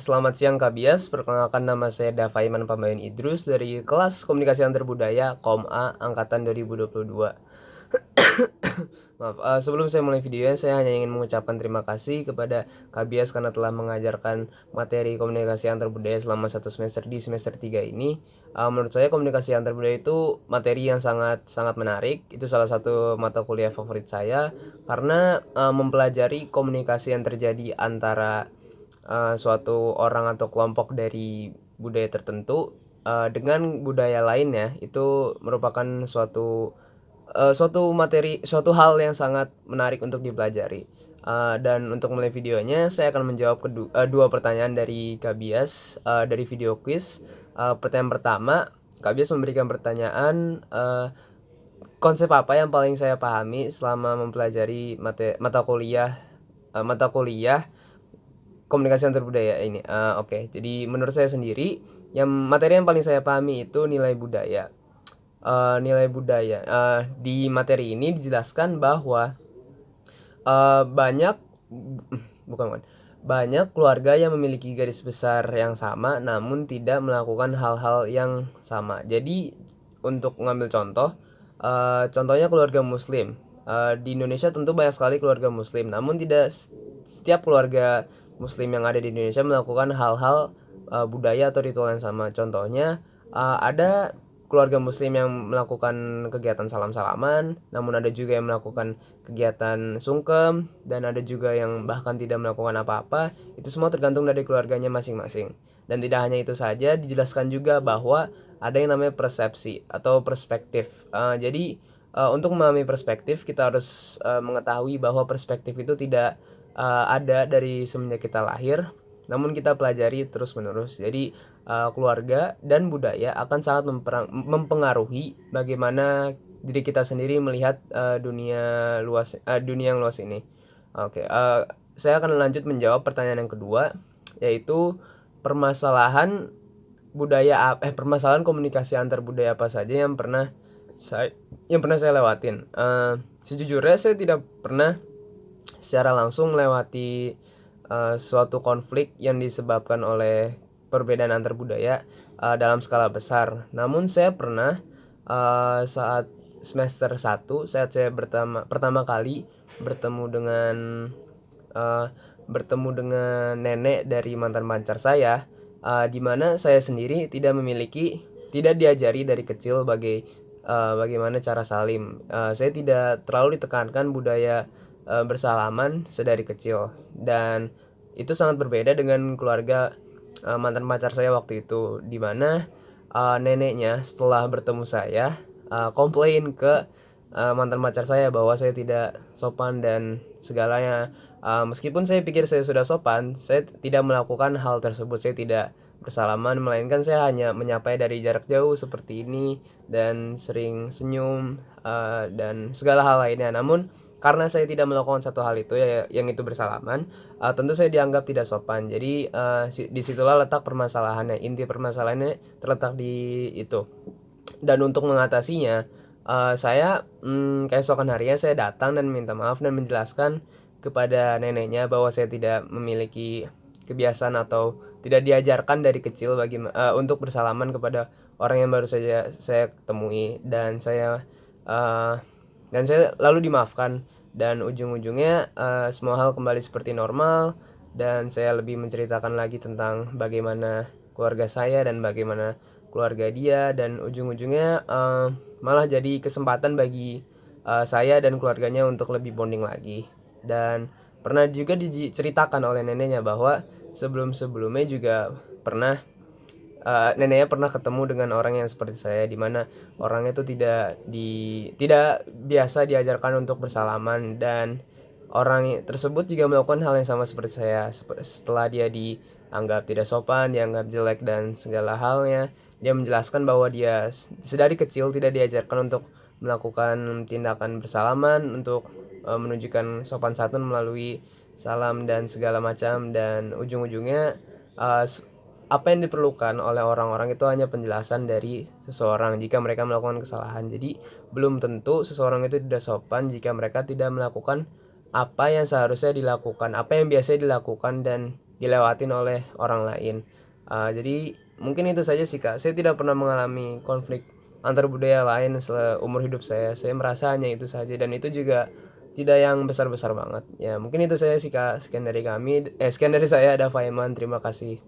Selamat siang Kak Bias, perkenalkan nama saya Dafaiman Pambayan Idrus dari kelas Komunikasi Antar-Budaya Kom A angkatan 2022. Maaf, sebelum saya mulai videonya, saya hanya ingin mengucapkan terima kasih kepada Kak Bias karena telah mengajarkan materi komunikasi antar-budaya selama satu semester di semester 3 ini. Menurut saya komunikasi antar-budaya itu materi yang sangat sangat menarik. Itu salah satu mata kuliah favorit saya karena mempelajari komunikasi yang terjadi antara suatu orang atau kelompok dari budaya tertentu dengan budaya lainnya itu merupakan suatu hal yang sangat menarik untuk dipelajari. Dan untuk mulai videonya, saya akan menjawab dua pertanyaan dari Kak Bias dari video quiz. Pertanyaan pertama, Kak Bias memberikan pertanyaan, konsep apa yang paling saya pahami selama mempelajari mata kuliah komunikasi antar budaya ini. Oke. Jadi menurut saya sendiri, materi yang paling saya pahami itu nilai budaya. Nilai budaya. Di materi ini dijelaskan bahwa banyak bukan bukan banyak keluarga yang memiliki garis besar yang sama namun tidak melakukan hal-hal yang sama. Jadi untuk mengambil contoh, contohnya keluarga muslim. Di Indonesia tentu banyak sekali keluarga muslim, namun tidak setiap keluarga muslim yang ada di Indonesia melakukan hal-hal budaya atau ritual yang sama. Contohnya, ada keluarga muslim yang melakukan kegiatan salam-salaman, namun ada juga yang melakukan kegiatan sungkem, dan ada juga yang bahkan tidak melakukan apa-apa. Itu semua tergantung dari keluarganya masing-masing. Dan tidak hanya itu saja, dijelaskan juga bahwa ada yang namanya persepsi atau perspektif. Jadi untuk memahami perspektif, kita harus mengetahui bahwa perspektif itu tidak ada dari semenjak kita lahir, namun kita pelajari terus-menerus. Jadi keluarga dan budaya akan sangat mempengaruhi bagaimana diri kita sendiri melihat dunia yang luas ini. Oke, saya akan lanjut menjawab pertanyaan yang kedua, yaitu permasalahan permasalahan komunikasi antar budaya apa saja yang pernah saya lewatin. Sejujurnya saya tidak pernah secara langsung melewati suatu konflik yang disebabkan oleh perbedaan antar budaya dalam skala besar. Namun saya pernah saat semester 1, saat saya pertama kali bertemu dengan uh, bertemu dengan nenek dari mantan pacar saya, di mana saya sendiri tidak diajari dari kecil bagaimana cara salim. Saya tidak terlalu ditekankan budaya bersalaman sedari kecil, dan itu sangat berbeda dengan keluarga mantan pacar saya waktu itu, di mana neneknya setelah bertemu saya komplain ke mantan pacar saya bahwa saya tidak sopan dan segalanya. Meskipun saya pikir saya sudah sopan, saya tidak melakukan hal tersebut. Saya tidak bersalaman, melainkan saya hanya menyapa dari jarak jauh seperti ini dan sering senyum dan segala hal lainnya. Namun karena saya tidak melakukan satu hal itu, ya, yang itu bersalaman, tentu saya dianggap tidak sopan. Jadi disitulah letak permasalahannya. Inti permasalahannya terletak di itu. Dan untuk mengatasinya, saya keesokan harinya saya datang dan minta maaf dan menjelaskan kepada neneknya bahwa saya tidak memiliki kebiasaan atau tidak diajarkan dari kecil untuk bersalaman kepada orang yang baru saja saya temui, uh, dan saya lalu dimaafkan, dan ujung-ujungnya semua hal kembali seperti normal, dan saya lebih menceritakan lagi tentang bagaimana keluarga saya dan bagaimana keluarga dia, dan ujung-ujungnya malah jadi kesempatan bagi saya dan keluarganya untuk lebih bonding lagi. Dan pernah juga diceritakan oleh neneknya bahwa sebelum-sebelumnya juga pernah neneknya pernah ketemu dengan orang yang seperti saya, di mana orangnya itu tidak biasa diajarkan untuk bersalaman, dan orang tersebut juga melakukan hal yang sama seperti saya. Setelah dia dianggap tidak sopan, dianggap jelek dan segala halnya, dia menjelaskan bahwa dia sedari kecil tidak diajarkan untuk melakukan tindakan bersalaman, untuk menunjukkan sopan santun melalui salam dan segala macam, dan ujung-ujungnya uh, apa yang diperlukan oleh orang-orang itu hanya penjelasan dari seseorang jika mereka melakukan kesalahan. Jadi belum tentu seseorang itu tidak sopan jika mereka tidak melakukan apa yang seharusnya dilakukan, apa yang biasa dilakukan, dan dilewatin oleh orang lain. Jadi mungkin itu saja sih, Kak. Saya tidak pernah mengalami konflik antar budaya lain seumur hidup saya. Saya merasa hanya itu saja dan itu juga tidak yang besar-besar banget. Ya, mungkin itu saja sih, Kak. Sekian dari saya, ada Faiman. Terima kasih.